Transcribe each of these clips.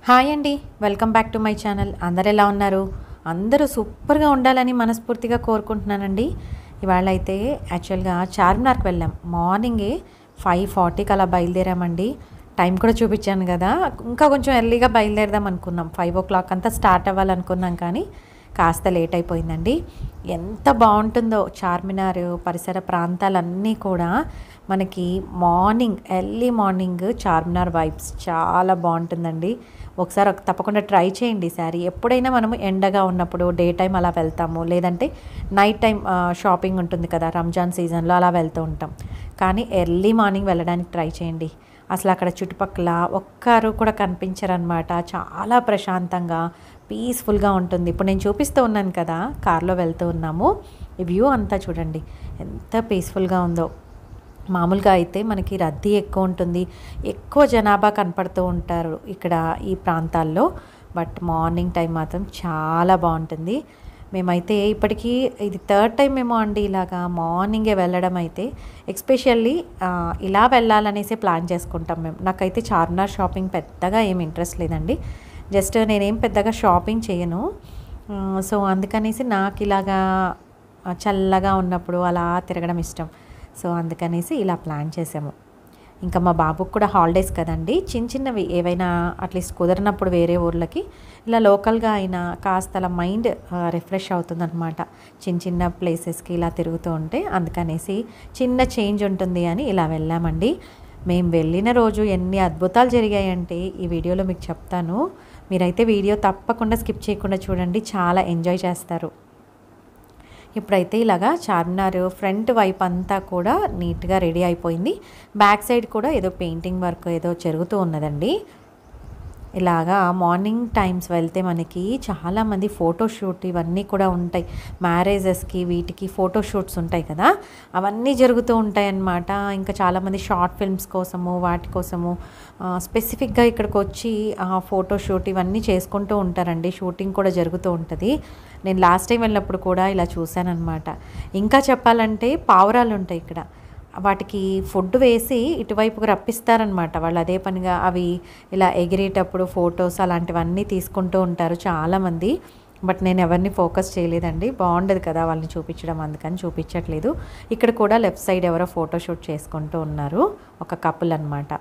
Hi అండి, welcome back to my channel. అందరు ఎలా ఉన్నారు? అందరూ సూపర్గా ఉండాలని మనస్ఫూర్తిగా కోరుకుంటున్నానండి. ఇవాళ అయితే యాక్చువల్గా చార్మినార్కి వెళ్ళాం. మార్నింగే 5:40కి అలా బయలుదేరామండి. టైం కూడా చూపించాను కదా, ఇంకా కొంచెం ఎర్లీగా బయలుదేరదాం అనుకున్నాం. 5 o'clock అంతా స్టార్ట్ అవ్వాలనుకున్నాం, కానీ కాస్త లేట్ అయిపోయిందండి. ఎంత బాగుంటుందో చార్మినార్ పరిసర ప్రాంతాలన్నీ కూడా మనకి ఎర్లీ మార్నింగ్ చార్మినార్ వైబ్స్ చాలా బాగుంటుందండి. ఒకసారి తప్పకుండా ట్రై చేయండి ఈసారి. ఎప్పుడైనా మనము ఎండగా ఉన్నప్పుడు డే టైం అలా వెళ్తాము, లేదంటే నైట్ టైం షాపింగ్ ఉంటుంది కదా, రంజాన్ సీజన్లో అలా వెళ్తూ ఉంటాం. కానీ ఎర్లీ మార్నింగ్ వెళ్ళడానికి ట్రై చేయండి. అసలు అక్కడ చుట్టుపక్కల ఒక్కరు కూడా కనిపించరనమాట. చాలా ప్రశాంతంగా పీస్ఫుల్గా ఉంటుంది. ఇప్పుడు నేను చూపిస్తూ ఉన్నాను కదా, కార్లో వెళ్తూ ఉన్నాము. ఈ వ్యూ అంతా చూడండి ఎంత పీస్ఫుల్గా ఉందో. మామూలుగా అయితే మనకి రద్దీ ఎక్కువ ఉంటుంది, ఎక్కువ జనాభా కనపడుతూ ఉంటారు ఇక్కడ ఈ ప్రాంతాల్లో. బట్ మార్నింగ్ టైం మాత్రం చాలా బాగుంటుంది. మేమైతే ఇప్పటికీ ఇది 3rd టైం ఏమో అండి ఇలాగా మార్నింగే వెళ్ళడం. అయితే ఎస్పెషల్లీ ఇలా వెళ్ళాలనేసి ప్లాన్ చేసుకుంటాం మేము. నాకైతే చార్మినార్ షాపింగ్ పెద్దగా ఏం ఇంట్రెస్ట్ లేదండి. జస్ట్ నేనేం పెద్దగా షాపింగ్ చేయను. సో అందుకనేసి నాకు ఇలాగా చల్లగా ఉన్నప్పుడు అలా తిరగడం ఇష్టం. సో అందుకనేసి ఇలా ప్లాన్ చేసాము. ఇంకా మా బాబుకు కూడా హాలిడేస్ కదండి, చిన్నవి ఏవైనా అట్లీస్ట్ కుదరినప్పుడు వేరే ఊర్లకి ఇలా లోకల్గా అయినా కాస్త అలా మైండ్ రిఫ్రెష్ అవుతుందన్నమాట. చిన్న ప్లేసెస్కి ఇలా తిరుగుతూ ఉంటే అందుకనేసి చిన్న చేంజ్ ఉంటుంది అని ఇలా వెళ్ళామండి. మేము వెళ్ళిన రోజు ఎన్ని అద్భుతాలు జరిగాయంటే ఈ వీడియోలో మీకు చెప్తాను. మీరైతే వీడియో తప్పకుండా స్కిప్ చేయకుండా చూడండి, చాలా ఎంజాయ్ చేస్తారు. ఇప్పుడైతే ఇలాగా చార్మినార్ ఫ్రంట్ వైపు అంతా కూడా నీట్గా రెడీ అయిపోయింది. బ్యాక్ సైడ్ కూడా ఏదో పెయింటింగ్ వర్క్ ఏదో జరుగుతూ ఉన్నదండి. ఇలాగా మార్నింగ్ టైమ్స్ వెళ్తే మనకి చాలామంది ఫోటోషూట్ ఇవన్నీ కూడా ఉంటాయి. మ్యారేజెస్కి వీటికి ఫోటోషూట్స్ ఉంటాయి కదా, అవన్నీ జరుగుతూ ఉంటాయి అన్నమాట. ఇంకా చాలామంది షార్ట్ ఫిల్మ్స్ కోసము వాటి కోసము స్పెసిఫిక్గా ఇక్కడికి వచ్చి ఫోటోషూట్ ఇవన్నీ చేసుకుంటూ ఉంటారండి. షూటింగ్ కూడా జరుగుతూ ఉంటుంది. నేను లాస్ట్ టైం వెళ్ళినప్పుడు కూడా ఇలా చూశానన్నమాట. ఇంకా చెప్పాలంటే పావురాలు ఉంటాయి ఇక్కడ, వాటికి ఫుడ్ వేసి ఇటువైపుకు రప్పిస్తారనమాట. వాళ్ళు అదే పనిగా అవి ఇలా ఎగిరేటప్పుడు ఫొటోస్ అలాంటివన్నీ తీసుకుంటూ ఉంటారు చాలామంది. బట్ నేను ఎవరిని ఫోకస్ చేయలేదండి, బాగుండదు కదా వాళ్ళని చూపించడం, అందుకని చూపించట్లేదు. ఇక్కడ కూడా లెఫ్ట్ సైడ్ ఎవరో ఫోటోషూట్ చేసుకుంటూ ఉన్నారు, ఒక కపుల్ అనమాట.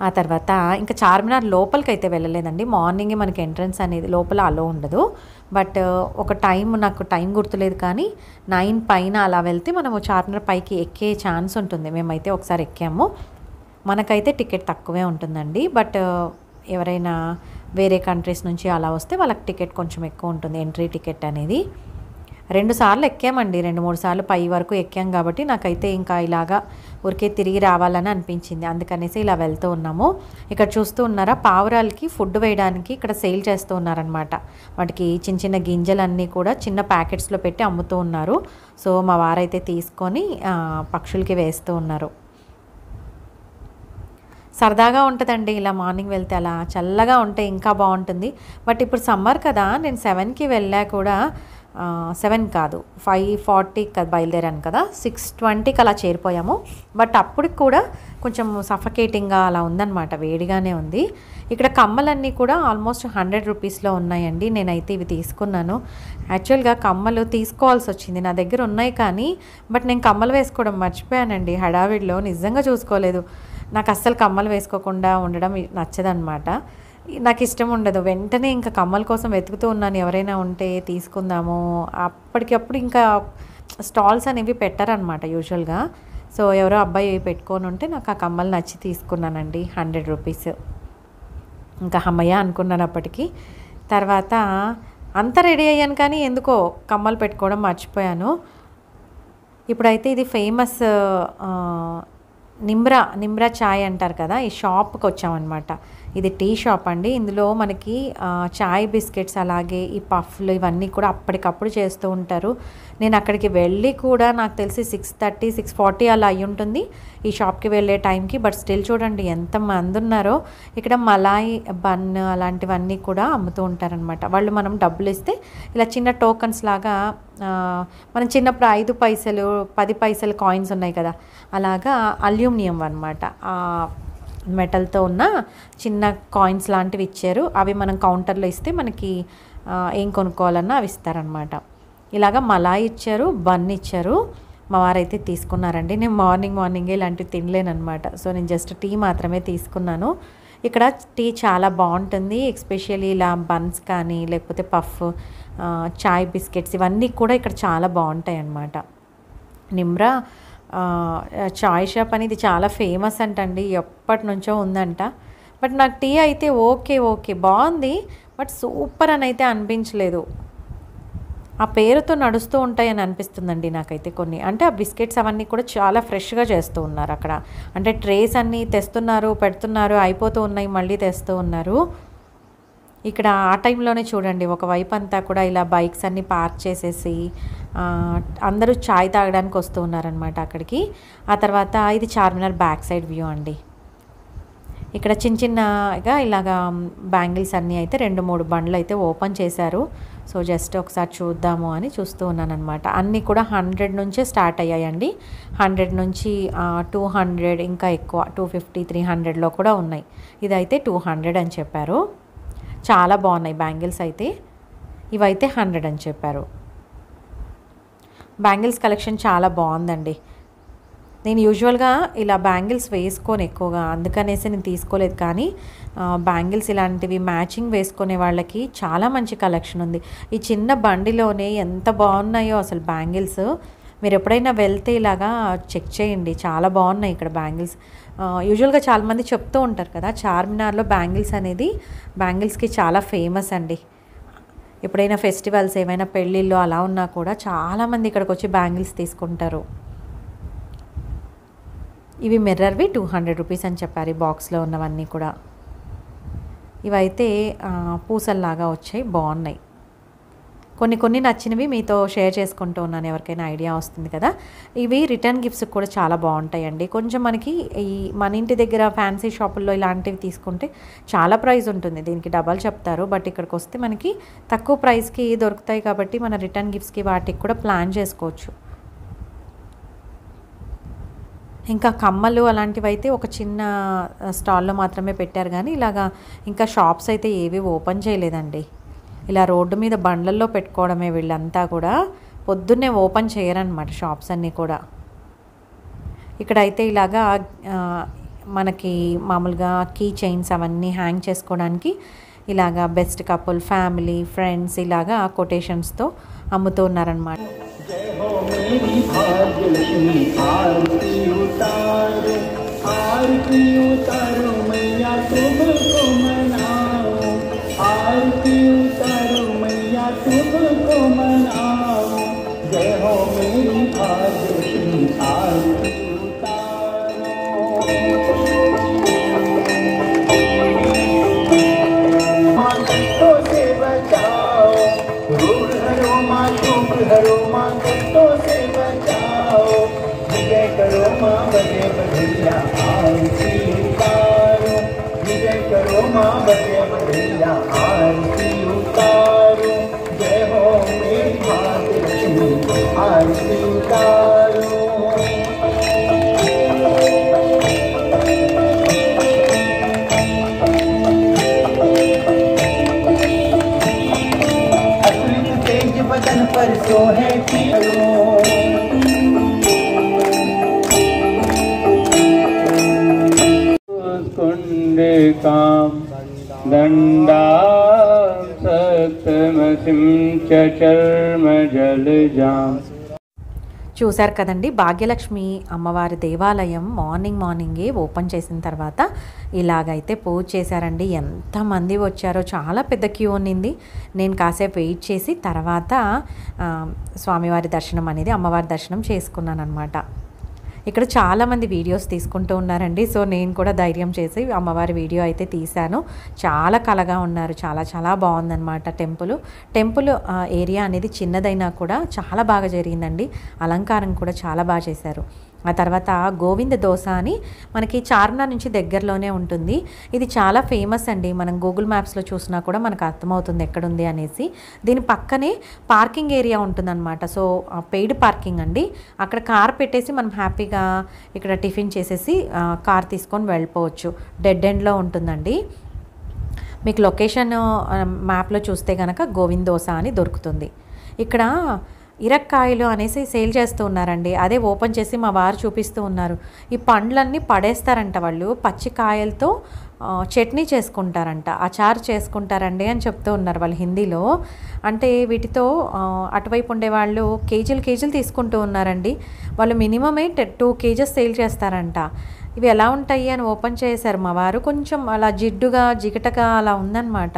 ఆ తర్వాత ఇంకా చార్మినార్ లోపలికి అయితే వెళ్ళలేదండి. మార్నింగే మనకి ఎంట్రన్స్ అనేది లోపల అలో ఉండదు. బట్ ఒక నాకు టైం గుర్తులేదు, కానీ 9 పైన అలా వెళ్తే మనము చార్మినార్ పైకి ఎక్కే ఛాన్స్ ఉంటుంది. మేమైతే ఒకసారి ఎక్కాము. మనకైతే టికెట్ తక్కువే ఉంటుందండి. బట్ ఎవరైనా వేరే కంట్రీస్ నుంచి అలా వస్తే వాళ్ళకి టికెట్ కొంచెం ఎక్కువ ఉంటుంది, ఎంట్రీ టికెట్ అనేది. 2 సార్లు ఎక్కామండి, 2-3 సార్లు పై వరకు ఎక్కాం. కాబట్టి నాకైతే ఇంకా ఇలాగా ఊరికే తిరిగి రావాలని అనిపించింది, అందుకనేసి ఇలా వెళ్తూ ఉన్నాము. ఇక్కడ చూస్తూ ఉన్నారా, పావురాలకి ఫుడ్ వేయడానికి ఇక్కడ సేల్ చేస్తూ ఉన్నారనమాట. వాటికి చిన్న గింజలన్నీ కూడా చిన్న ప్యాకెట్స్లో పెట్టి అమ్ముతూ ఉన్నారు. సో మా వారైతే తీసుకొని పక్షులకి వేస్తూ ఉన్నారు. సరదాగా ఉంటుందండి ఇలా మార్నింగ్ వెళ్తే, అలా చల్లగా ఉంటే ఇంకా బాగుంటుంది. బట్ ఇప్పుడు సమ్మర్ కదా, నేను 7కి వెళ్ళా కూడా 7 కాదు 5:40 బయలుదేరాను కదా, 6:20కి అలా చేరిపోయాము. బట్ అప్పటికి కూడా కొంచెం సఫకేటింగ్గా అలా ఉందన్నమాట, వేడిగానే ఉంది. ఇక్కడ కమ్మలన్నీ కూడా ఆల్మోస్ట్ 100 రూపీస్లో ఉన్నాయండి. నేనైతే ఇవి తీసుకున్నాను. యాక్చువల్గా కమ్మలు తీసుకోవాల్సి వచ్చింది, నా దగ్గర ఉన్నాయి కానీ, బట్ నేను కమ్మలు వేసుకోవడం మర్చిపోయానండి హడావిడిలో, నిజంగా చూసుకోలేదు. నాకు అస్సలు కమ్మలు వేసుకోకుండా ఉండడం నచ్చదనమాట, నాకు ఇష్టం ఉండదు. వెంటనే ఇంకా కమ్మల కోసం వెతుకుతూ ఉన్నాను, ఎవరైనా ఉంటే తీసుకుందాము. అప్పటికప్పుడు ఇంకా స్టాల్స్ అనేవి పెట్టారనమాట యూజువల్గా. సో ఎవరో అబ్బాయి పెట్టుకొని ఉంటే నాకు ఆ కమ్మలు నచ్చి తీసుకున్నానండి, 100 రూపీస్. ఇంకా అమ్మయ్య అనుకున్నాను అప్పటికి. తర్వాత అంతా రెడీ అయ్యాను, కానీ ఎందుకో కమ్మలు పెట్టుకోవడం మర్చిపోయాను. ఇప్పుడైతే ఇది ఫేమస్ నిమ్రా చాయ్ అంటారు కదా, ఈ షాప్కి వచ్చామన్నమాట. ఇది టీ షాప్ అండి. ఇందులో మనకి చాయ్ బిస్కెట్స్ అలాగే ఈ పఫ్లు ఇవన్నీ కూడా అప్పటికప్పుడు చేస్తూ ఉంటారు. నేను అక్కడికి వెళ్ళి కూడా నాకు తెలిసి 6:30 6:40 అలా అయ్యి ఉంటుంది ఈ షాప్కి వెళ్ళే టైంకి. బట్ స్టిల్ చూడండి ఎంతమంది ఉన్నారో. ఇక్కడ మలాయి బన్ అలాంటివన్నీ కూడా అమ్ముతూ ఉంటారనమాట. వాళ్ళు మనం డబ్బులు ఇస్తే ఇలా చిన్న టోకన్స్ లాగా మనం చిన్నప్పుడు 5 పైసలు 10 పైసలు కాయిన్స్ ఉన్నాయి కదా, అలాగా అల్యూమినియం అనమాట. మెటల్తో ఉన్న చిన్న కాయిన్స్ లాంటివి ఇచ్చారు. అవి మనం కౌంటర్లో ఇస్తే మనకి ఏం కొనుక్కోవాలన్నా అవి ఇస్తారనమాట. ఇలాగ మలాయి ఇచ్చారు, బన్ ఇచ్చారు. మా వారైతే తీసుకున్నారండి. నేను మార్నింగే ఇలాంటివి తినలేనమాట. సో నేను జస్ట్ టీ మాత్రమే తీసుకున్నాను. ఇక్కడ టీ చాలా బాగుంటుంది. ఎస్పెషల్లీ ఇలా బన్స్ కానీ లేకపోతే పఫ్, చాయ్ బిస్కెట్స్ ఇవన్నీ కూడా ఇక్కడ చాలా బాగుంటాయి అన్నమాట. నిమ్రా చాయ్ షాప్ అనేది చాలా ఫేమస్ అంటండి, ఎప్పటి నుంచో ఉందంట. బట్ నాకు టీ అయితే ఓకే బాగుంది, బట్ సూపర్ అని అయితే అనిపించలేదు. ఆ పేరుతో నడుస్తూ ఉంటాయని అనిపిస్తుందండి నాకైతే కొన్ని. అంటే ఆ బిస్కెట్స్ అవన్నీ కూడా చాలా ఫ్రెష్గా చేస్తూ ఉన్నారు అక్కడ. అంటే ట్రేస్ అన్నీ తెస్తున్నారు, పెడుతున్నారు, అయిపోతూ ఉన్నాయి, మళ్ళీ తెస్తూ ఉన్నారు. ఇక్కడ ఆ టైంలోనే చూడండి, ఒకవైపు అంతా కూడా ఇలా బైక్స్ అన్నీ పార్క్ చేసేసి అందరూ చాయ్ తాగడానికి వస్తూ ఉన్నారనమాట అక్కడికి. ఆ తర్వాత ఇది చార్మినార్ బ్యాక్ సైడ్ వ్యూ అండి. ఇక్కడ చిన్నగా ఇలాగా బ్యాంగిల్స్ అన్నీ అయితే 2-3 బండ్లు అయితే ఓపెన్ చేశారు. సో జస్ట్ ఒకసారి చూద్దాము అని చూస్తూ ఉన్నాను అనమాట. అన్నీ కూడా 100 నుంచే స్టార్ట్ అయ్యాయండి. 100 నుంచి 200, ఇంకా ఎక్కువ 250, 300లో కూడా ఉన్నాయి. ఇదైతే 200 అని చెప్పారు. చాలా బాగున్నాయి బ్యాంగిల్స్ అయితే. ఇవైతే 100 అని చెప్పారు. బ్యాంగిల్స్ కలెక్షన్ చాలా బాగుందండి. నేను యూజువల్గా ఇలా బ్యాంగిల్స్ వేసుకోను ఎక్కువగా, అందుకనేసి నేను తీసుకోలేదు. కానీ బ్యాంగిల్స్ ఇలాంటివి మ్యాచింగ్ వేసుకునే వాళ్ళకి చాలా మంచి కలెక్షన్ ఉంది. ఈ చిన్న బండిలోనే ఎంత బాగున్నాయో అసలు బ్యాంగిల్స్. మీరు ఎప్పుడైనా వెళ్తే ఇలాగా చెక్ చేయండి, చాలా బాగున్నాయి ఇక్కడ బ్యాంగిల్స్. యూజువల్గా చాలామంది చెప్తూ ఉంటారు కదా, చార్మినార్లో బ్యాంగిల్స్కి చాలా ఫేమస్ అండి. ఎప్పుడైనా ఫెస్టివల్స్, ఏమైనా పెళ్ళిళ్ళు అలా ఉన్నా కూడా చాలామంది ఇక్కడికి వచ్చి బ్యాంగిల్స్ తీసుకుంటారు. ఇవి మిర్రర్వి 200 రూపీస్ అని చెప్పారు. ఈ బాక్స్లో ఉన్నవన్నీ కూడా. ఇవైతే పూసల్లాగా వచ్చాయి, బాగున్నాయి. కొన్ని నచ్చినవి మీతో షేర్ చేసుకుంటూ ఉన్నాను, ఎవరికైనా ఐడియా వస్తుంది కదా. ఇవి రిటర్న్ గిఫ్ట్స్ కూడా చాలా బాగుంటాయండి. కొంచెం మనకి ఈ మన ఇంటి దగ్గర ఫ్యాన్సీ షాపుల్లో ఇలాంటివి తీసుకుంటే చాలా ప్రైస్ ఉంటుంది, దీనికి డబల్ చెప్తారు. బట్ ఇక్కడికి వస్తే మనకి తక్కువ ప్రైస్కి దొరుకుతాయి కాబట్టి మన రిటర్న్ గిఫ్ట్స్కి వాటికి కూడా ప్లాన్ చేసుకోవచ్చు. ఇంకా కమ్మలు అలాంటివి అయితే ఒక చిన్న స్టాల్లో మాత్రమే పెట్టారు, కానీ ఇలాగా ఇంకా షాప్స్ అయితే ఏవి ఓపెన్ చేయలేదండి. ఇలా రోడ్డు మీద బండ్లల్లో పెట్టుకోవడమే వీళ్ళంతా కూడా, పొద్దున్నే ఓపెన్ చేయరనమాట షాప్స్ అన్నీ కూడా. ఇక్కడైతే ఇలాగా మనకి మామూలుగా కీ చైన్స్ అవన్నీ హ్యాంగ్ చేసుకోవడానికి ఇలాగా బెస్ట్ కపుల్, ఫ్యామిలీ, ఫ్రెండ్స్ ఇలాగా కొటేషన్స్తో అమ్ముతూ ఉన్నారనమాట. చూశారు కదండి, భాగ్యలక్ష్మి అమ్మవారి దేవాలయం మార్నింగే ఓపెన్ చేసిన తర్వాత ఇలాగైతే పూజ చేశారండి. ఎంతమంది వచ్చారో, చాలా పెద్ద క్యూ ఉన్నింది. నేను కాసేపు వెయిట్ చేసి తర్వాత స్వామివారి దర్శనం అనేది, అమ్మవారి దర్శనం చేసుకున్నాను అనమాట. ఇక్కడ చాలామంది వీడియోస్ తీసుకుంటూ ఉన్నారండి. సో నేను కూడా ధైర్యం చేసి అమ్మవారి వీడియో అయితే తీశాను. చాలా కళగా ఉన్నారు, చాలా బాగుందన్నమాట. టెంపుల్ ఏరియా అనేది చిన్నదైనా కూడా చాలా బాగా జరిగిందండి. అలంకారం కూడా చాలా బాగా చేశారు. ఆ తర్వాత గోవింద దోస అని మనకి చార్మినార్ నుంచి దగ్గరలోనే ఉంటుంది. ఇది చాలా ఫేమస్ అండి. మనం గూగుల్ మ్యాప్స్లో చూసినా కూడా మనకు అర్థమవుతుంది ఎక్కడుంది అనేసి. దీని పక్కనే పార్కింగ్ ఏరియా ఉంటుందన్నమాట. సో పెయిడ్ పార్కింగ్ అండి. అక్కడ కార్ పెట్టేసి మనం హ్యాపీగా ఇక్కడ టిఫిన్ చేసేసి కార్ తీసుకొని వెళ్ళిపోవచ్చు. డెడ్ ఎండ్లో ఉంటుందండి. మీకు లొకేషన్ మ్యాప్లో చూస్తే కనుక గోవింద దోస అని దొరుకుతుంది. ఇక్కడ ఇరక్కాయలు అనేసి సేల్ చేస్తూ ఉన్నారండి. అదే ఓపెన్ చేసి మా వారు చూపిస్తూ ఉన్నారు. ఈ పండ్లన్నీ పడేస్తారంట వాళ్ళు. పచ్చికాయలతో చట్నీ చేసుకుంటారంట, అచారు చేసుకుంటారండి అని చెప్తూ ఉన్నారు వాళ్ళు హిందీలో. అంటే వీటితో అటువైపు ఉండేవాళ్ళు కేజీలు తీసుకుంటూ ఉన్నారండి. వాళ్ళు మినిమమే 2 kgs సేల్ చేస్తారంట. ఇవి ఎలా ఉంటాయి అని ఓపెన్ చేశారు మా వారు. కొంచెం అలా జిడ్డుగా జిగటగా అలా ఉందన్నమాట.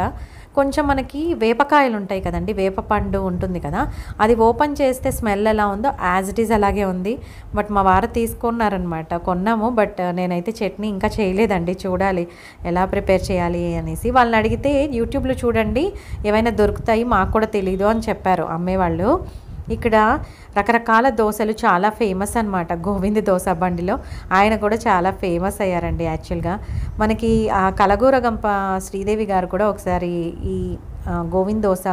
కొంచెం మనకి వేపకాయలు ఉంటాయి కదండి, వేప పండు ఉంటుంది కదా, అది ఓపెన్ చేస్తే స్మెల్ ఎలా ఉందో యాజ్ ఇట్ ఈజ్ అలాగే ఉంది. బట్ మా వారు తీసుకున్నారనమాట. కొన్నాము, బట్ నేనైతే చట్నీ ఇంకా చేయలేదండి. చూడాలి ఎలా ప్రిపేర్ చేయాలి అనేసి. వాళ్ళని అడిగితే యూట్యూబ్లో చూడండి ఏవైనా దొరుకుతాయి, మాకు కూడా తెలీదు అని చెప్పారు అమ్మేవాళ్ళు. ఇక్కడ రకరకాల దోశలు చాలా ఫేమస్ అనమాట. గోవింద దోశ బండిలో ఆయన కూడా చాలా ఫేమస్ అయ్యారండి. యాక్చువల్గా మనకి ఆ కలగూరగంప శ్రీదేవి గారు కూడా ఒకసారి ఈ గోవింద దోశ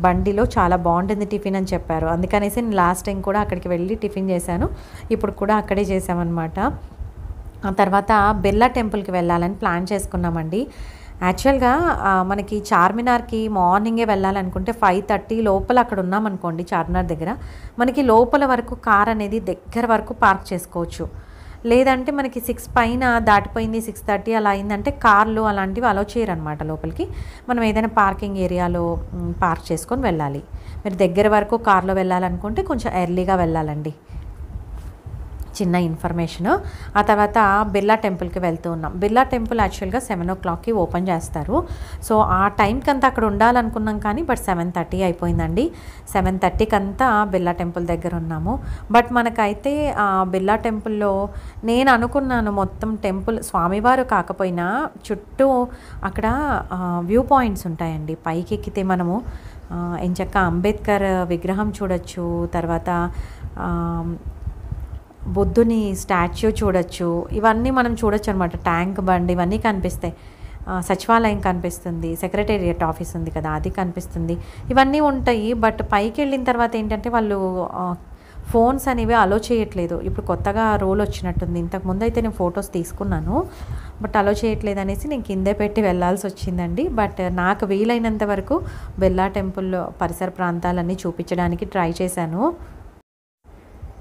బండిలో చాలా బాగుంటుంది టిఫిన్ అని చెప్పారు. అందుకనేసి నేను లాస్ట్ టైం కూడా అక్కడికి వెళ్ళి టిఫిన్ చేశాను. ఇప్పుడు కూడా అక్కడే చేసామన్నమాట. ఆ తర్వాత బిర్లా టెంపుల్కి వెళ్ళాలని ప్లాన్ చేసుకున్నామండి. యాక్చువల్గా మనకి చార్మినార్కి మార్నింగే వెళ్ళాలనుకుంటే 5:30 లోపల అక్కడ ఉన్నామనుకోండి చార్మినార్ దగ్గర, మనకి లోపల వరకు కార్ అనేది దగ్గర వరకు పార్క్ చేసుకోవచ్చు. లేదంటే మనకి 6 పైన దాటిపోయింది, 6:30 అలా అయిందంటే కార్లు అలాంటివి అలో చేయరనమాట లోపలికి. మనం ఏదైనా పార్కింగ్ ఏరియాలో పార్క్ చేసుకొని వెళ్ళాలి. మీరు దగ్గర వరకు కార్లో వెళ్ళాలనుకుంటే కొంచెం ఎర్లీగా వెళ్ళాలండి. చిన్న ఇన్ఫర్మేషను. ఆ తర్వాత బిర్లా టెంపుల్కి వెళ్తూ ఉన్నాం. బిర్లా టెంపుల్ యాక్చువల్గా 7 o'clockకి ఓపెన్ చేస్తారు. సో ఆ టైంకి అంతా అక్కడ ఉండాలనుకున్నాం కానీ బట్ 7:30 అయిపోయిందండి. 7:30కి అంతా బిర్లా టెంపుల్ దగ్గర ఉన్నాము. బట్ మనకైతే బిర్లా టెంపుల్లో నేను అనుకున్నాను మొత్తం టెంపుల్ స్వామివారు కాకపోయినా చుట్టూ అక్కడ వ్యూ పాయింట్స్ ఉంటాయండి. పైకి ఎక్కితే మనము ఎంచక్క అంబేద్కర్ విగ్రహం చూడొచ్చు, తర్వాత బుద్ధుని స్టాచ్యూ చూడొచ్చు. ఇవన్నీ మనం చూడొచ్చు అనమాట. ట్యాంక్ బండ్ ఇవన్నీ కనిపిస్తాయి. సచివాలయం కనిపిస్తుంది, సెక్రటేరియట్ ఆఫీస్ ఉంది కదా అది కనిపిస్తుంది. ఇవన్నీ ఉంటాయి. బట్ పైకి వెళ్ళిన తర్వాత ఏంటంటే వాళ్ళు ఫోన్స్ అనేవి అలో చేయట్లేదు. ఇప్పుడు కొత్తగా రూల్ వచ్చినట్టుంది. ఇంతకుముందు అయితే నేను ఫొటోస్ తీసుకున్నాను, బట్ అలో చేయట్లేదు అనేసి నేను కిందే పెట్టి వెళ్ళాల్సి వచ్చిందండి. బట్ నాకు వీలైనంత వరకు బిర్లా టెంపుల్లో పరిసర ప్రాంతాలన్నీ చూపించడానికి ట్రై చేశాను.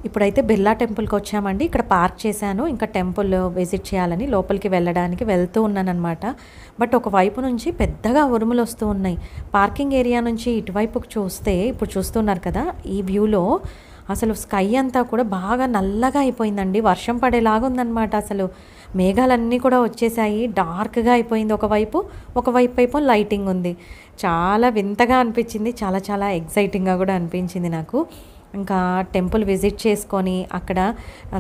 ఇప్పుడైతే బిర్లా టెంపుల్కి వచ్చామండి. ఇక్కడ పార్క్ చేశాను. ఇంకా టెంపుల్ విజిట్ చేయాలని లోపలికి వెళ్ళడానికి వెళ్తూ ఉన్నానన్నమాట. బట్ ఒకవైపు నుంచి పెద్దగా ఉరుములు వస్తూ ఉన్నాయి. పార్కింగ్ ఏరియా నుంచి ఇటువైపుకి చూస్తే ఇప్పుడు చూస్తున్నారు కదా, ఈ వ్యూలో అసలు స్కై అంతా కూడా బాగా నల్లగా అయిపోయిందండి. వర్షం పడేలాగా ఉందన్నమాట. అసలు మేఘాలన్నీ కూడా వచ్చేసాయి. డార్క్గా అయిపోయింది ఒకవైపు ఏమో లైటింగ్ ఉంది. చాలా వింతగా అనిపించింది. చాలా చాలా ఎగ్జైటింగ్గా కూడా అనిపించింది నాకు. ఇంకా టెంపుల్ విజిట్ చేసుకొని అక్కడ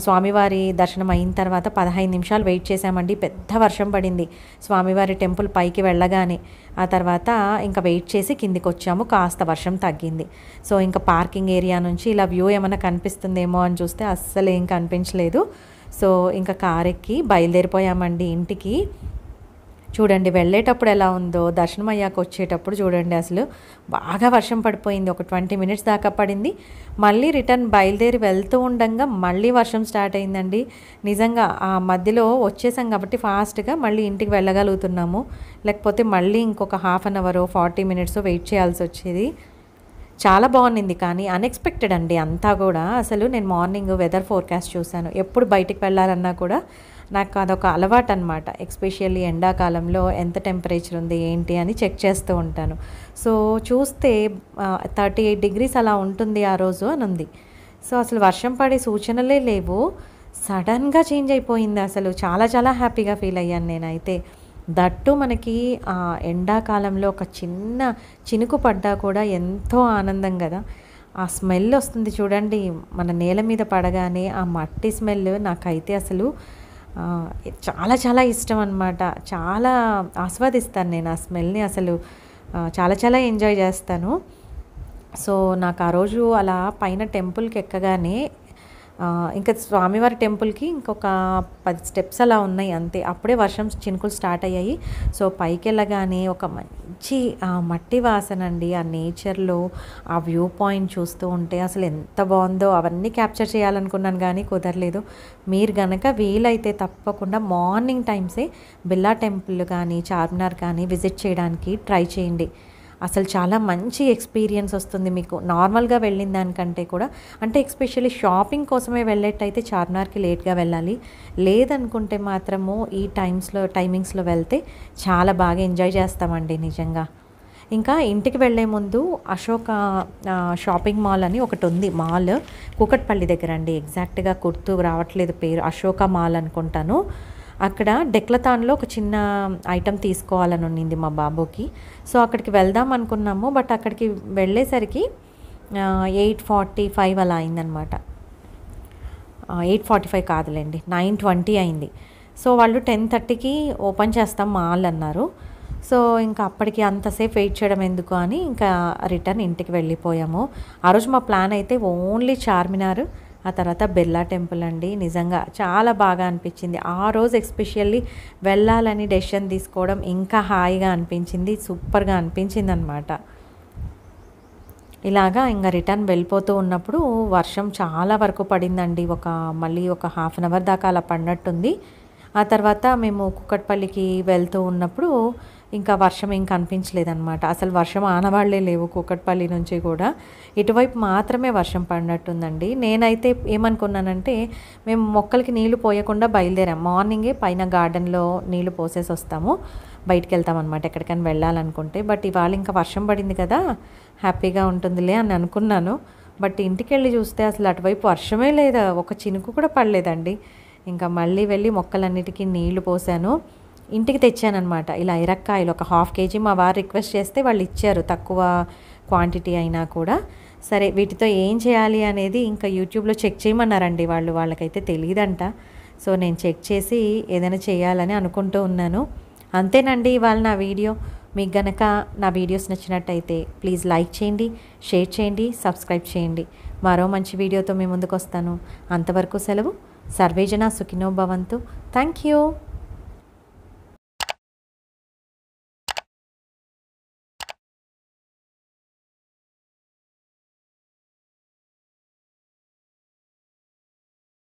స్వామివారి దర్శనం అయిన తర్వాత 15 నిమిషాలు వెయిట్ చేసామండి. పెద్ద వర్షం పడింది స్వామివారి టెంపుల్ పైకి వెళ్ళగానే. ఆ తర్వాత ఇంకా వెయిట్ చేసి కిందికి వచ్చాము. కాస్త వర్షం తగ్గింది. సో ఇంకా పార్కింగ్ ఏరియా నుంచి ఇలా వ్యూ ఏమైనా కనిపిస్తుందేమో అని చూస్తే అస్సలు ఏం కనిపించలేదు. సో ఇంకా కార్ ఎక్కి బయలుదేరిపోయామండి ఇంటికి. చూడండి వెళ్ళేటప్పుడు ఎలా ఉందో, దర్శనం అయ్యాక వచ్చేటప్పుడు చూడండి అసలు బాగా వర్షం పడిపోయింది. ఒక 20 minutes దాకా పడింది. మళ్ళీ రిటర్న్ బయలుదేరి వెళ్తూ ఉండగా మళ్ళీ వర్షం స్టార్ట్ అయిందండి. నిజంగా ఆ మధ్యలో వచ్చేసాం కాబట్టి ఫాస్ట్గా మళ్ళీ ఇంటికి వెళ్ళగలుగుతున్నాము. లేకపోతే మళ్ళీ ఇంకొక 1/2 hour 40 minutes వెయిట్ చేయాల్సి వచ్చేది. చాలా బాగుంది కానీ అన్ఎక్స్పెక్టెడ్ అండి అంతా కూడా. అసలు నేను మార్నింగ్ వెదర్ ఫోర్కాస్ట్ చూశాను. ఎప్పుడు బయటికి వెళ్ళాలన్నా కూడా నాకు అదొక అలవాటు అనమాట. ఎస్పెషల్లీ ఎండాకాలంలో ఎంత టెంపరేచర్ ఉంది ఏంటి అని చెక్ చేస్తూ ఉంటాను. సో చూస్తే 38 degrees అలా ఉంటుంది ఆ రోజు అని ఉంది. సో అసలు వర్షం పడే సూచనలే లేవు. సడన్గా చేంజ్ అయిపోయింది. అసలు చాలా చాలా హ్యాపీగా ఫీల్ అయ్యాను నేనైతే. దట్టు మనకి ఎండాకాలంలో ఒక చిన్న చినుకు పడ్డా కూడా ఎంతో ఆనందం కదా. ఆ స్మెల్ వస్తుంది చూడండి మన నేల మీద పడగానే, ఆ మట్టి స్మెల్ నాకైతే అసలు చాలా చాలా ఇష్టం అన్నమాట. చాలా ఆస్వాదిస్తాను నేను ఆ స్మెల్ని. అసలు చాలా చాలా ఎంజాయ్ చేస్తాను. సో నాకు ఆ రోజు అలా పైన టెంపుల్కి ఎక్కగానే ఇంకా స్వామివారి టెంపుల్కి ఇంకొక 10 స్టెప్స్ అలా ఉన్నాయి అంతే. అప్పుడే వర్షం చినుకులు స్టార్ట్ అయ్యాయి. సో పైకి వెళ్ళగానే ఒక మంచి మట్టి వాసన అండి. ఆ నేచర్లో ఆ వ్యూ పాయింట్ చూస్తూ ఉంటే అసలు ఎంత బాగుందో. అవన్నీ క్యాప్చర్ చేయాలనుకున్నాను కానీ కుదరలేదు. మీరు గనక వీలైతే తప్పకుండా మార్నింగ్ టైమ్సే బిర్లా టెంపుల్ కానీ చార్మినార్ కానీ విజిట్ చేయడానికి ట్రై చేయండి. అసలు చాలా మంచి ఎక్స్పీరియన్స్ వస్తుంది మీకు నార్మల్గా వెళ్ళిన దానికంటే కూడా. అంటే ఎస్పెషల్లీ షాపింగ్ కోసమే వెళ్ళేట్టయితే చార్మినార్కి లేట్గా వెళ్ళాలి. లేదనుకుంటే మాత్రము ఈ టైమింగ్స్లో వెళ్తే చాలా బాగా ఎంజాయ్ చేస్తామండి నిజంగా. ఇంకా ఇంటికి వెళ్ళే ముందు అశోక షాపింగ్ మాల్ అని ఒకటి ఉంది. మాల్ కూకట్పల్లి దగ్గర అండి. ఎగ్జాక్ట్గా గుర్తు రావట్లేదు పేరు. అశోక మాల్ అనుకుంటాను. అక్కడ డెక్లతాన్లో ఒక చిన్న ఐటెం తీసుకోవాలని ఉండింది మా బాబుకి. సో అక్కడికి వెళ్దాం అనుకున్నాము. బట్ అక్కడికి వెళ్ళేసరికి 8:45 అలా అయిందనమాట. 8:45 కాదులేండి, 9:20 అయింది. సో వాళ్ళు 10:30కి ఓపెన్ చేస్తాం మాల్ అన్నారు. సో ఇంకా అప్పటికి అంతసేపు వెయిట్ చేయడం ఎందుకు అని ఇంకా రిటర్న్ ఇంటికి వెళ్ళిపోయాము. ఆ రోజు మా ప్లాన్ అయితే ఓన్లీ చార్మినార్, ఆ తర్వాత బిర్లా టెంపుల్ అండి. నిజంగా చాలా బాగా అనిపించింది. ఆ రోజు ఎస్పెషల్లీ వెళ్ళాలని డెసిషన్ తీసుకోవడం ఇంకా హాయిగా అనిపించింది. సూపర్గా అనిపించింది అనమాట. ఇలాగా ఇంకా రిటర్న్ వెళ్ళిపోతూ ఉన్నప్పుడు వర్షం చాలా వరకు పడిందండి. మళ్ళీ ఒక హాఫ్ అన్ అవర్ దాకా అలా పడినట్టుంది. ఆ తర్వాత మేము కూకట్పల్లికి వెళ్తూ ఉన్నప్పుడు ఇంకా వర్షం ఏం కనిపించలేదన్నమాట. అసలు వర్షం ఆనవాళ్లే లేవు కూకట్పల్లి నుంచి కూడా. ఇటువైపు మాత్రమే వర్షం పడినట్టుందండి. నేనైతే ఏమనుకున్నానంటే మేము మొక్కలకి నీళ్లు పోయకుండా బయలుదేరాం. మార్నింగే పైన గార్డెన్లో నీళ్లు పోసేసి వస్తాము, బయటికి వెళ్తామన్నమాట ఎక్కడికైనా వెళ్ళాలనుకుంటే. బట్ ఇవాళ ఇంకా వర్షం పడింది కదా, హ్యాపీగా ఉంటుందిలే అని అనుకున్నాను. బట్ ఇంటికి వెళ్ళి చూస్తే అసలు అటువైపు వర్షమే లేదా, ఒక చినుకు కూడా పడలేదండి. ఇంకా మళ్ళీ వెళ్ళి మొక్కలన్నిటికీ నీళ్లు పోసాను, ఇంటికి తెచ్చానమాట. ఇలా ఇరక్కాయలు ఒక 1/2 kg మా వారు రిక్వెస్ట్ చేస్తే వాళ్ళు ఇచ్చారు, తక్కువ క్వాంటిటీ అయినా కూడా. సరే వీటితో ఏం చేయాలి అనేది ఇంకా యూట్యూబ్లో చెక్ చేయమన్నారండి వాళ్ళకైతే తెలియదంట. సో నేను చెక్ చేసి ఏదైనా చేయాలని అనుకుంటూ ఉన్నాను. అంతేనండి ఇవాళ నా వీడియో. మీకు గనక నా వీడియోస్ నచ్చినట్టయితే ప్లీజ్ లైక్ చేయండి, షేర్ చేయండి, సబ్స్క్రైబ్ చేయండి. మరో మంచి వీడియోతో మీ ముందుకు వస్తాను. అంతవరకు సెలవు. సర్వేజన సుఖినో భవంతు. Thank you.